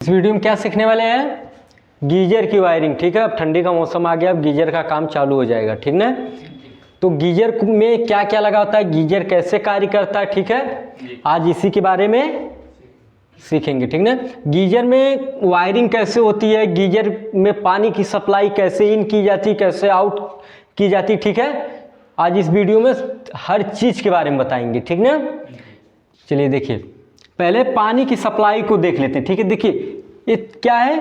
इस वीडियो में क्या सीखने वाले हैं? गीजर की वायरिंग। ठीक है, अब ठंडी का मौसम आ गया, अब गीजर का काम चालू हो जाएगा। ठीक ना? तो गीजर में क्या क्या लगा होता है, गीजर कैसे कार्य करता है, ठीक है, आज इसी के बारे में सीखेंगे। ठीक ना? गीजर में वायरिंग कैसे होती है, गीजर में पानी की सप्लाई कैसे इन की जाती, कैसे आउट की जाती। ठीक है, आज इस वीडियो में हर चीज़ के बारे में बताएंगे। ठीक ना? चलिए देखिए, पहले पानी की सप्लाई को देख लेते हैं। ठीक है, देखिए ये क्या है,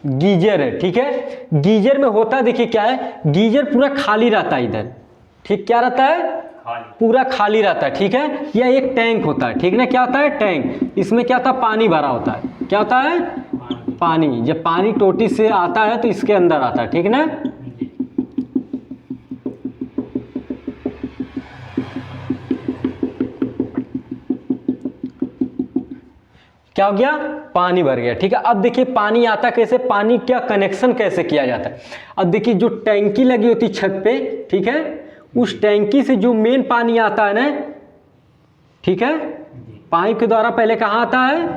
गीजर है। ठीक है, गीजर में होता देखिए क्या है, गीजर पूरा खाली रहता है इधर। ठीक, क्या रहता है, पूरा खाली रहता है। ठीक है, यह एक टैंक होता है। ठीक ना? क्या होता है, टैंक। इसमें क्या होता है, पानी भरा होता है। क्या होता है, पानी। जब पानी टोटी से आता है तो इसके अंदर आता है। ठीक ना? क्या हो गया, पानी भर गया। ठीक है, अब देखिए पानी आता कैसे, पानी क्या कनेक्शन कैसे किया जाता है। अब देखिए जो टैंकी लगी होती छत पे, ठीक है, उस टैंकी से जो मेन पानी आता है ना, ठीक है, पाइप के द्वारा पहले कहाँ आता है,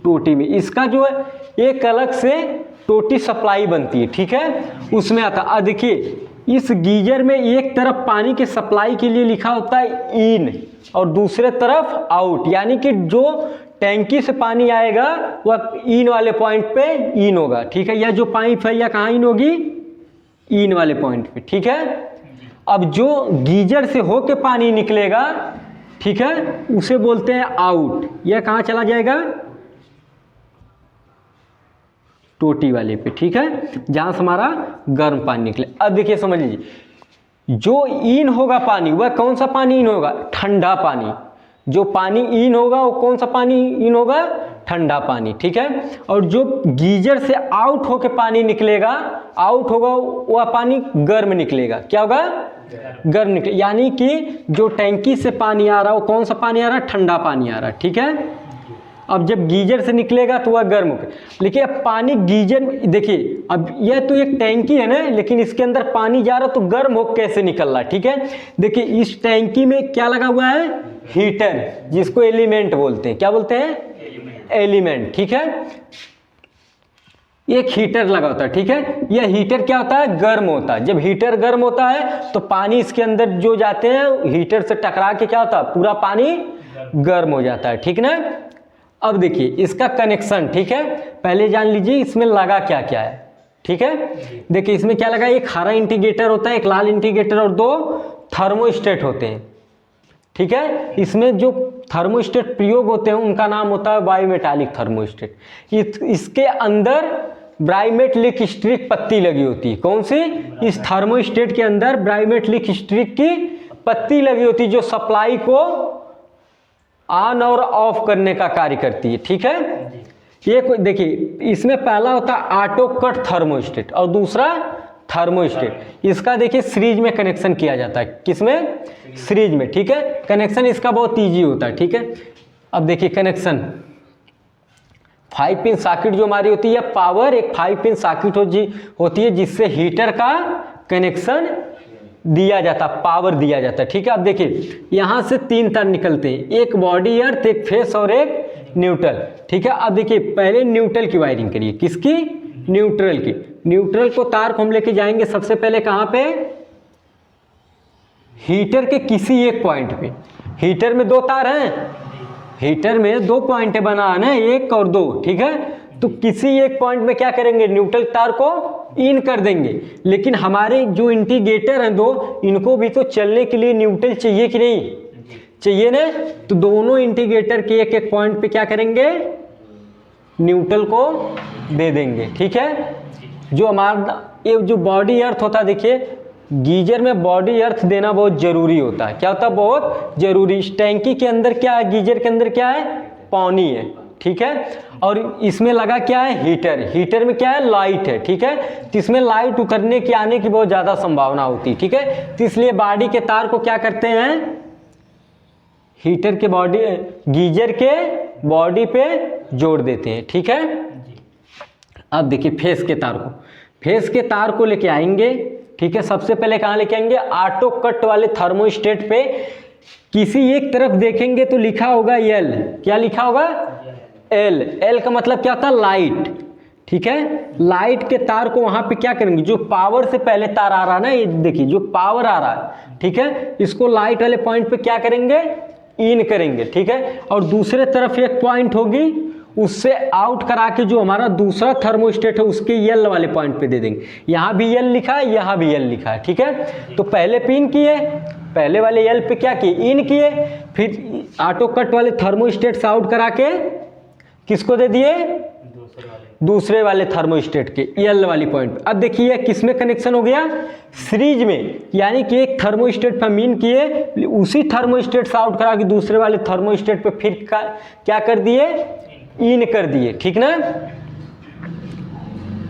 टोटी में। इसका जो है एक अलग से टोटी सप्लाई बनती है। ठीक है, उसमें आता है। देखिए इस गीजर में एक तरफ पानी के सप्लाई के लिए लिखा होता है इन और दूसरे तरफ आउट, यानी कि जो टैंकी से पानी आएगा वह इन वाले पॉइंट पे इन होगा। ठीक है, यह जो पाइप है यह कहाँ इन होगी, इन वाले पॉइंट पे। ठीक है, अब जो गीजर से होके पानी निकलेगा, ठीक है, उसे बोलते हैं आउट। यह कहाँ चला जाएगा, टोटी वाले पे। ठीक है, जहां से हमारा गर्म पानी निकले। अब देखिए समझ लीजिए, जो इन होगा पानी, वह कौन सा पानी इन होगा, ठंडा पानी। जो पानी इन होगा वो कौन सा पानी इन होगा, ठंडा पानी। ठीक है, और जो गीजर से आउट होके पानी निकलेगा, आउट होगा वह पानी गर्म निकलेगा। क्या होगा, गर्म निकले, यानी कि जो टैंकी से पानी आ रहा है वो कौन सा पानी आ रहा है, ठंडा पानी आ रहा है। ठीक है, अब जब गीजर से निकलेगा तो वह गर्म होगा। लेकिन अब पानी गीजर, देखिए अब यह तो एक टैंकी है ना, लेकिन इसके अंदर पानी जा रहा तो गर्म हो कैसे निकल रहा है। ठीक है, देखिए इस टैंकी में क्या लगा हुआ है, हीटर, जिसको एलिमेंट बोलते हैं। क्या बोलते हैं, एलिमेंट। ठीक है, एक हीटर लगा होता है। ठीक है, यह हीटर क्या होता है, गर्म होता है। जब हीटर गर्म होता है तो पानी इसके अंदर जो जाते हैं हीटर से टकरा के क्या होता है, पूरा पानी गर्म हो जाता है। ठीक ना? अब देखिए इसका कनेक्शन। ठीक है, पहले जान लीजिए इसमें लगा क्या क्या है। ठीक है, देखिए इसमें क्या लगा, एक हरा इंडिकेटर होता है, एक लाल इंडिकेटर और दो थर्मोस्टेट होते हैं। ठीक है, इसमें जो थर्मोस्टेट प्रयोग होते हैं उनका नाम होता है बायोमेटालिक थर्मोस्टेट। इसके अंदर ब्राइमेटलिक स्ट्रिक पत्ती लगी होती है। कौन सी, इस थर्मोस्टेट के अंदर ब्राइमेटलिक स्ट्रिक की पत्ती लगी होती है, जो सप्लाई को ऑन और ऑफ करने का कार्य करती है। ठीक है, ये देखिए इसमें पहला होता है ऑटो कट थर्मोस्टेट और दूसरा थर्मोस्टेट। इसका देखिए सीरीज में कनेक्शन किया जाता है। किसमें, सीरीज में। ठीक है, कनेक्शन इसका बहुत इजी होता है। ठीक है, अब देखिए कनेक्शन 5 पिन सॉकेट जो हमारी होती है, पावर एक 5 पिन सॉकेट होती है जिससे हीटर का कनेक्शन दिया जाता, पावर दिया जाता है। ठीक है, अब देखिए यहाँ से 3 तार निकलते हैं, एक बॉडी अर्थ, एक फेस और एक न्यूट्रल। ठीक है, अब देखिए पहले न्यूट्रल की वायरिंग करिए। किसकी, न्यूट्रल की। न्यूट्रल को तार को हम लेके जाएंगे सबसे पहले कहाँ पे, हीटर के किसी एक पॉइंट पे। हीटर में 2 तार हैं, हीटर में 2 पॉइंट बना है ना, 1 और 2। ठीक है, तो किसी एक पॉइंट में क्या करेंगे, न्यूट्रल तार को इन कर देंगे। लेकिन हमारे जो इंडिकेटर हैं 2, इनको भी तो चलने के लिए न्यूट्रल चाहिए कि नहीं चाहिए ना, तो दोनों इंडिकेटर के एक एक पॉइंट पे क्या करेंगे, न्यूट्रल को दे देंगे। ठीक है, जो हमारा ये जो बॉडी अर्थ होता है, देखिए गीजर में बॉडी अर्थ देना बहुत जरूरी होता है। क्या होता है, बहुत जरूरी। इस टैंकी के अंदर क्या है, गीजर के अंदर क्या है, पानी है। ठीक है, और इसमें लगा क्या है, हीटर। हीटर में क्या है, लाइट है। ठीक है, तो इसमें लाइट उतरने की आने की बहुत ज़्यादा संभावना होती है। ठीक है, तो इसलिए बॉडी के तार को क्या करते हैं, हीटर के बॉडी, गीजर के बॉडी पे जोड़ देते हैं। ठीक है, अब देखिए फेस के तार को, फेस के तार को लेके आएंगे। ठीक है, सबसे पहले कहाँ लेके आएंगे, ऑटो कट वाले थर्मोस्टेट पे किसी एक तरफ देखेंगे तो लिखा होगा यल, क्या लिखा होगा एल, एल का मतलब क्या होता है लाइट, ठीक है। लाइट के तार को वहां पे क्या करेंगे, जो पावर से पहले तार आ रहा है ना, ये देखिए जो पावर आ रहा है, ठीक है, इसको लाइट वाले पॉइंट पे क्या करेंगे, इन करेंगे, ठीक है। और दूसरे तरफ एक पॉइंट होगी, उससे आउट करा के जो हमारा दूसरा थर्मोस्टेट है उसके यल वाले पॉइंट पे दे देंगे। यहाँ भी यल लिखा है, यहाँ भी यल लिखा है, ठीक है। तो पहले पे इन किए, पहले वाले यल पे क्या किए, इन किए, फिर ऑटो कट वाले थर्मोस्टेट से आउट करा के किसको दे दिए, दूसरे वाले थर्मोस्टेट के यल वाली पॉइंट पे। अब देखिए किसमें कनेक्शन हो गया, सीरीज में, यानी कि एक थर्मोस्टेट पे हम इन किए, उसी थर्मोस्टेट से आउट करा के दूसरे वाले थर्मोस्टेट पे फिर क्या कर दिए, इन कर दिए, ठीक ना,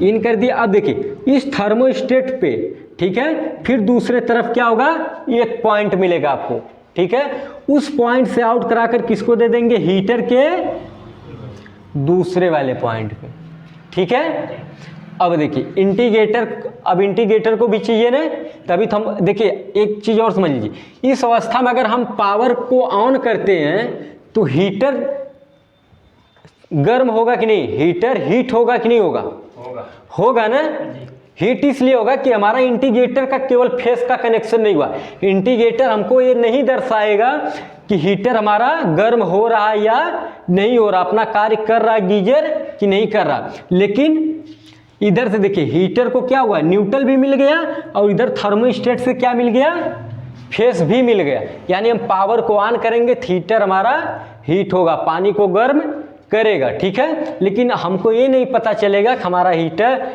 इन कर दिए। अब देखिए इस थर्मोस्टेट पे, ठीक है, फिर दूसरे तरफ क्या होगा, एक पॉइंट मिलेगा आपको, ठीक है। उस पॉइंट से आउट कराकर किसको दे देंगे, हीटर के दूसरे वाले पॉइंट पे, ठीक है। अब देखिए इंटीग्रेटर, अब इंटीग्रेटर को भी चाहिए ना, तभी तो हम देखिए एक चीज और समझ लीजिए, इस अवस्था में अगर हम पावर को ऑन करते हैं तो हीटर गर्म होगा कि नहीं, हीटर हीट होगा कि नहीं होगा, होगा ना। हीट इसलिए होगा कि हमारा इंटीग्रेटर का केवल फेस का कनेक्शन नहीं हुआ, इंटीग्रेटर हमको ये नहीं दर्शाएगा कि हीटर हमारा गर्म हो रहा है या नहीं हो रहा, अपना कार्य कर रहा है गीजर कि नहीं कर रहा। लेकिन इधर से देखिए हीटर को क्या हुआ, न्यूट्रल भी मिल गया और इधर थर्मोस्टेट से क्या मिल गया, फेस भी मिल गया। यानी हम पावर को ऑन करेंगे तो हीटर हमारा हीट होगा, पानी को गर्म करेगा, ठीक है। लेकिन हमको ये नहीं पता चलेगा कि हमारा हीटर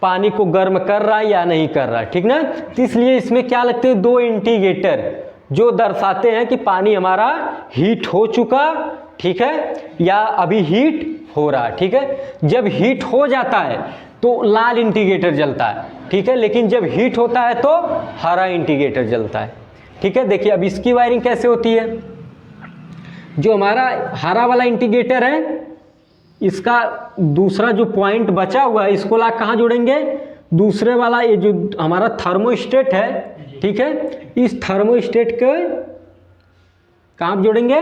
पानी को गर्म कर रहा है या नहीं कर रहा है, ठीक ना। तो इसलिए इसमें क्या लगते हैं, दो इंडिकेटर जो दर्शाते हैं कि पानी हमारा हीट हो चुका, ठीक है, या अभी हीट हो रहा है, ठीक है। जब हीट हो जाता है तो लाल इंडिकेटर जलता है, ठीक है, लेकिन जब हीट होता है तो हरा इंडिकेटर जलता है, ठीक है। देखिए अब इसकी वायरिंग कैसे होती है, जो हमारा हरा वाला इंडिकेटर है, इसका दूसरा जो पॉइंट बचा हुआ है इसको ला कहाँ जोड़ेंगे, दूसरे वाला ये जो हमारा थर्मोस्टेट है, ठीक है, इस थर्मोस्टेट के कहाँ जोड़ेंगे,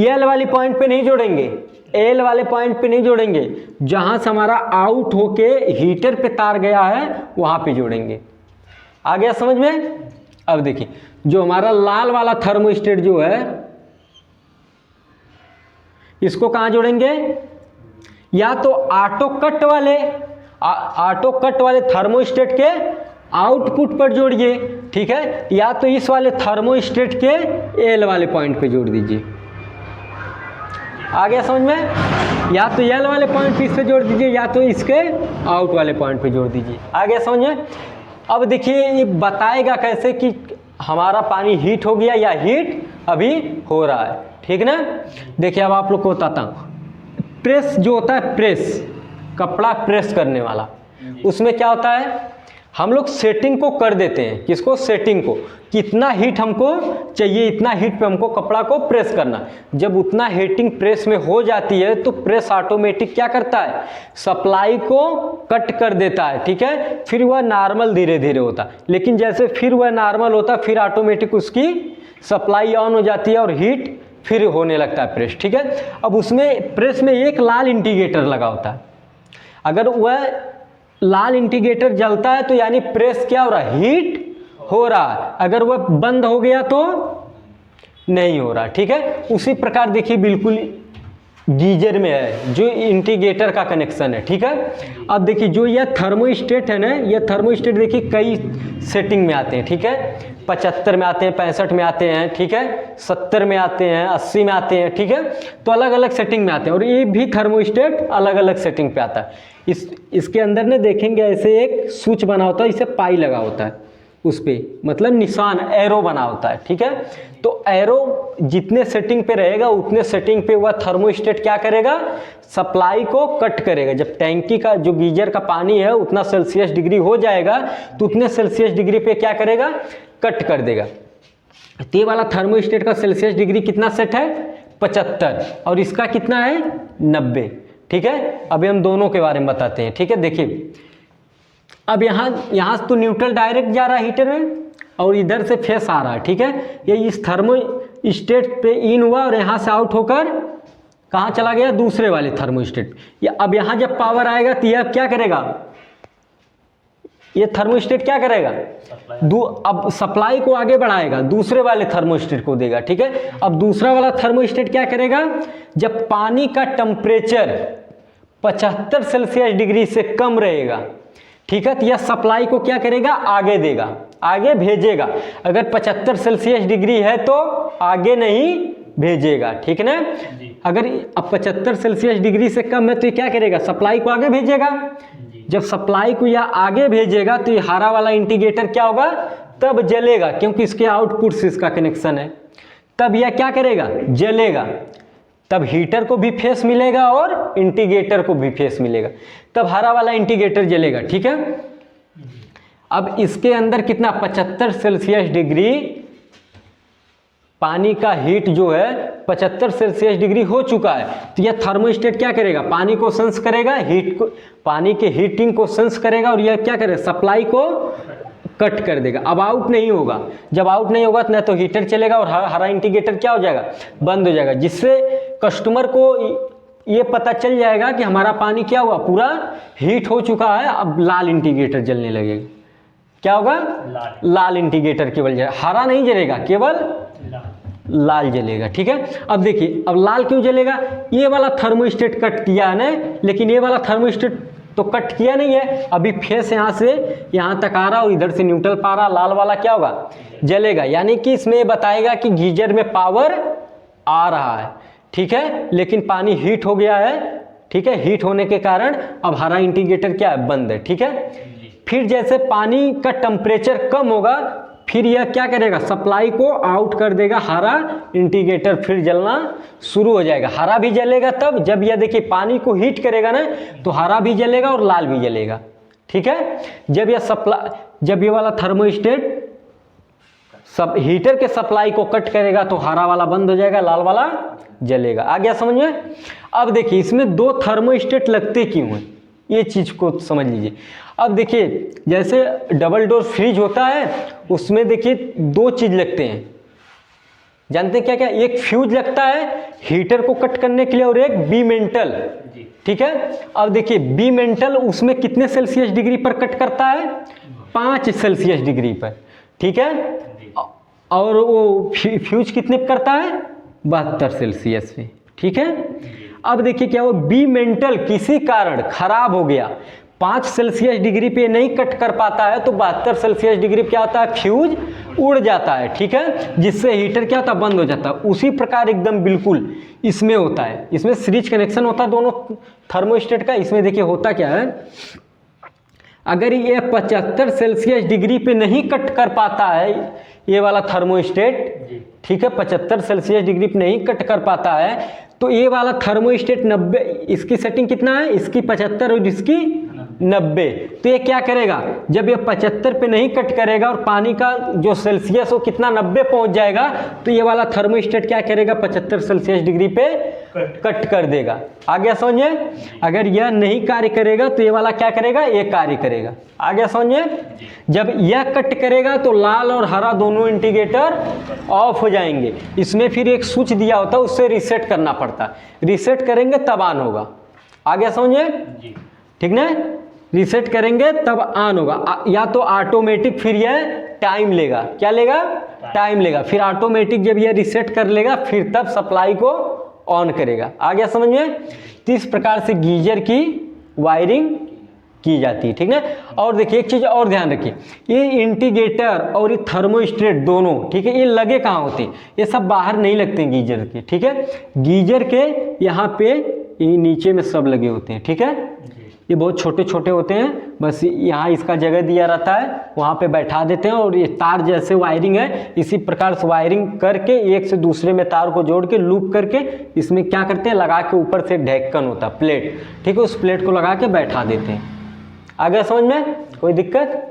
एल वाली पॉइंट पे नहीं जोड़ेंगे, एल वाले पॉइंट पे नहीं जोड़ेंगे, जहां से हमारा आउट होके हीटर पे तार गया है वहां पे जोड़ेंगे। आ गया समझ में। अब देखिए जो हमारा लाल वाला थर्मोस्टेट जो है इसको कहाँ जोड़ेंगे, या तो ऑटो कट वाले थर्मोस्टेट के आउटपुट पर जोड़िए, ठीक है, या तो इस वाले थर्मोस्टेट के एल वाले पॉइंट पे जोड़ दीजिए। आ गया समझ में, या तो एल वाले पॉइंट पे इस पे जोड़ दीजिए या तो इसके आउट वाले पॉइंट पे जोड़ दीजिए। आ गया समझ में। अब देखिए ये बताएगा कैसे कि हमारा पानी हीट हो गया या हीट अभी हो रहा है, ठीक ना। देखिए अब आप लोग को बताता हूँ, प्रेस जो होता है, प्रेस कपड़ा प्रेस करने वाला, उसमें क्या होता है, हम लोग सेटिंग को कर देते हैं, किसको, सेटिंग को, कितना हीट हमको चाहिए, इतना हीट पे हमको कपड़ा को प्रेस करना। जब उतना हीटिंग प्रेस में हो जाती है तो प्रेस ऑटोमेटिक क्या करता है, सप्लाई को कट कर देता है, ठीक है, फिर वह नॉर्मल धीरे धीरे होता है। लेकिन जैसे फिर वह नॉर्मल होता है फिर ऑटोमेटिक उसकी सप्लाई ऑन हो जाती है और हीट फिर होने लगता है प्रेस, ठीक है। अब उसमें प्रेस में एक लाल इंडिकेटर लगा होता है, अगर वह लाल इंडिकेटर जलता है तो यानी प्रेस क्या हो रहा है, हीट हो रहा है, अगर वह बंद हो गया तो नहीं हो रहा, ठीक है। उसी प्रकार देखिए बिल्कुल गीजर में है जो इंडिकेटर का कनेक्शन है, ठीक है। अब देखिए जो यह थर्मोस्टेट है ना, यह थर्मोस्टेट देखिए कई सेटिंग में आते हैं, ठीक है, 75 में आते हैं, 65 में आते हैं, ठीक है, 70 में आते हैं, 80 में आते हैं, ठीक है। तो अलग अलग सेटिंग में आते हैं और ये भी थर्मोस्टेट अलग अलग सेटिंग पे आता है। इसके अंदर ना देखेंगे ऐसे एक स्विच बना होता है, इसे पाई लगा होता है, उस पे मतलब निशान एरो बना होता है, ठीक है। तो एरो जितने सेटिंग पे रहेगा उतने सेटिंग पे वह थर्मोस्टेट क्या करेगा, सप्लाई को कट करेगा। जब टैंकी का जो गीजर का पानी है उतना सेल्सियस डिग्री हो जाएगा तो उतने सेल्सियस डिग्री पे क्या करेगा, कट कर देगा। तो ये वाला थर्मोस्टेट का सेल्सियस डिग्री कितना सेट है, 75, और इसका कितना है, 90, ठीक है। अभी हम दोनों के बारे में बताते हैं, ठीक है। देखिए अब यहाँ से तो न्यूट्रल डायरेक्ट जा रहा है हीटर में और इधर से फेस आ रहा है, ठीक है। ये इस थर्मोस्टेट पे इन हुआ और यहाँ से आउट होकर कहाँ चला गया, दूसरे वाले थर्मोस्टेट। या अब यहाँ जब पावर आएगा तो यह क्या करेगा, ये थर्मोस्टेट क्या करेगा, अब सप्लाई को आगे बढ़ाएगा, दूसरे वाले थर्मोस्टेट को देगा, ठीक है। अब दूसरा वाला थर्मोस्टेट क्या करेगा, जब पानी का टेम्परेचर 75 सेल्सियस डिग्री से कम रहेगा, ठीक है, तो यह सप्लाई को क्या करेगा, आगे देगा, आगे भेजेगा। अगर 75 सेल्सियस डिग्री है तो आगे नहीं भेजेगा, ठीक है ना। अगर अब 75 सेल्सियस डिग्री से कम है तो ये क्या करेगा, सप्लाई को आगे भेजेगा। जब सप्लाई को यह आगे भेजेगा तो ये हरा वाला इंडिकेटर क्या होगा, तब जलेगा, क्योंकि इसके आउटपुट से इसका कनेक्शन है। तब यह क्या करेगा, जलेगा। तब हीटर को भी फेस मिलेगा और इंडिकेटर को भी फेस मिलेगा, तब हरा वाला इंडिकेटर जलेगा, ठीक है। अब इसके अंदर कितना, 75 सेल्सियस डिग्री पानी का हीट जो है 75 सेल्सियस डिग्री हो चुका है, तो यह थर्मोस्टेट क्या करेगा, पानी को सेंस करेगा, हीट को, पानी के हीटिंग को सेंस करेगा और यह क्या करेगा, सप्लाई को कट कर देगा। अब आउट नहीं होगा, जब आउट नहीं होगा तो ना तो हीटर चलेगा और हरा इंडिकेटर क्या हो जाएगा, बंद हो जाएगा, जिससे कस्टमर को ये पता चल जाएगा कि हमारा पानी क्या हुआ, पूरा हीट हो चुका है। अब लाल इंडिकेटर जलने लगेगा, क्या होगा, लाल इंडिकेटर केवल जलेगा, हरा नहीं जलेगा, केवल लाल जलेगा, ठीक है। अब देखिए, अब लाल क्यों जलेगा, ये वाला थर्मोस्टेट कट किया है ना, लेकिन ये वाला थर्मोस्टेट तो कट किया नहीं है, अभी फेस यहाँ से यहाँ तक आ रहा और इधर से न्यूट्रल पा रहा, लाल वाला क्या होगा, जलेगा। यानी कि इसमें बताएगा कि गीजर में पावर आ रहा है, ठीक है, लेकिन पानी हीट हो गया है, ठीक है, हीट होने के कारण अब हरा इंडिकेटर क्या है, बंद है, ठीक है। फिर जैसे पानी का टेम्परेचर कम होगा, फिर यह क्या करेगा, सप्लाई को आउट कर देगा, हरा इंडिकेटर फिर जलना शुरू हो जाएगा। हरा भी जलेगा तब जब यह देखिए पानी को हीट करेगा ना, तो हरा भी जलेगा और लाल भी जलेगा, ठीक है। जब ये वाला थर्मोस्टेट सब हीटर के सप्लाई को कट करेगा तो हरा वाला बंद हो जाएगा, लाल वाला जलेगा। आ गया समझ में। अब देखिए इसमें दो थर्मोस्टेट लगते क्यों हैं, ये चीज को समझ लीजिए। अब देखिए जैसे डबल डोर फ्रिज होता है, उसमें देखिए दो चीज लगते हैं, जानते हैं क्या क्या, एक फ्यूज लगता है हीटर को कट करने के लिए और एक बी मेंटल, ठीक है। अब देखिए बी मेंटल उसमें कितने सेल्सियस डिग्री पर कट करता है, 5 सेल्सियस डिग्री पर, ठीक है। और वो फ्यूज कितने पर करता है, 72 सेल्सियस पे, ठीक है। अब देखिए क्या वो बी मेंटल किसी कारण खराब हो गया, 5 सेल्सियस डिग्री पे नहीं कट कर पाता है, तो 72 सेल्सियस डिग्री पे क्या होता है, फ्यूज उड़ जाता है, ठीक है, जिससे हीटर क्या होता है, बंद हो जाता है। उसी प्रकार एकदम बिल्कुल इसमें होता है, इसमें सीरीज कनेक्शन होता है दोनों थर्मोस्टेट का। इसमें देखिए होता क्या है, अगर ये 75 सेल्सियस डिग्री पे नहीं कट कर पाता है ये वाला थर्मोस्टेट, ठीक है, 75 सेल्सियस डिग्री पे नहीं कट कर पाता है, तो ये वाला थर्मोस्टेट 90, इसकी सेटिंग कितना है, इसकी 75 और इसकी 90, तो ये क्या करेगा, जब ये 75 पे नहीं कट करेगा और पानी का जो सेल्सियस हो कितना 90 पहुंच जाएगा, तो ये वाला थर्मोस्टेट क्या करेगा, 75 सेल्सियस डिग्री पे कट कर देगा। आ गया समझे। अगर यह नहीं कार्य करेगा तो ये वाला क्या करेगा, ये कार्य करेगा। आ गया समझे। जब यह कट करेगा तो लाल और हरा दोनों इंडिकेटर ऑफ हो जाएंगे। इसमें फिर एक स्विच दिया होता है, उससे रीसेट करना पड़ता है, रीसेट करेंगे तब ऑन होगा। आ गया समझे, ठीक ना, रीसेट करेंगे तब ऑन होगा। या तो ऑटोमेटिक फिर यह टाइम लेगा, क्या लेगा, टाइम लेगा, फिर ऑटोमेटिक जब यह रीसेट कर लेगा फिर तब सप्लाई को ऑन करेगा। आ गया समझ में। तो इस प्रकार से गीजर की वायरिंग की जाती है, ठीक है। और देखिए एक चीज और ध्यान रखिए, ये इंडिकेटर और ये थर्मोस्टेट दोनों, ठीक है, ये लगे कहाँ होते हैं, ये सब बाहर नहीं लगते हैं गीजर के, ठीक है। गीजर के यहाँ पे ये नीचे में सब लगे होते हैं, ठीक है। ये बहुत छोटे छोटे होते हैं, बस यहाँ इसका जगह दिया रहता है, वहाँ पे बैठा देते हैं और ये तार जैसे वायरिंग है, इसी प्रकार से वायरिंग करके एक से दूसरे में तार को जोड़ के लूप करके इसमें क्या करते हैं, लगा के ऊपर से एक ढक्कन होता है, प्लेट, ठीक है, उस प्लेट को लगा के बैठा देते हैं। आ गया समझ में, कोई दिक्कत।